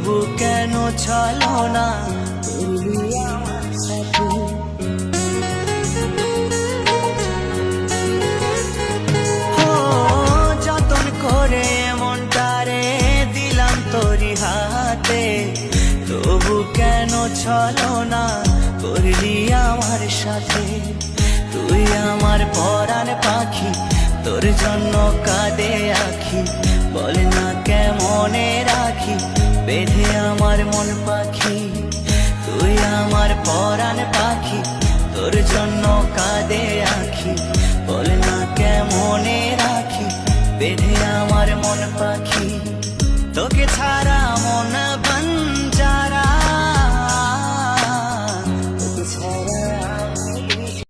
তবু কেন ছলো না করলি আমার সাথে। যতন করে মনটারে দিলাম তোরি হাতে, তবু কেন ছলো না করলি আমার সাথে। তুই আমার পরাণ পাখি, তোর জন্য কাঁদে আখি, বল না কেমনে রাখি বেঁধে আমার মন পাখি। তুই আমার পরাণ পাখি, তোর জন্য কাঁদে আখি, বল না কেমনে রাখি বেঁধে আমার মন পাখি। তোকে ছাড়া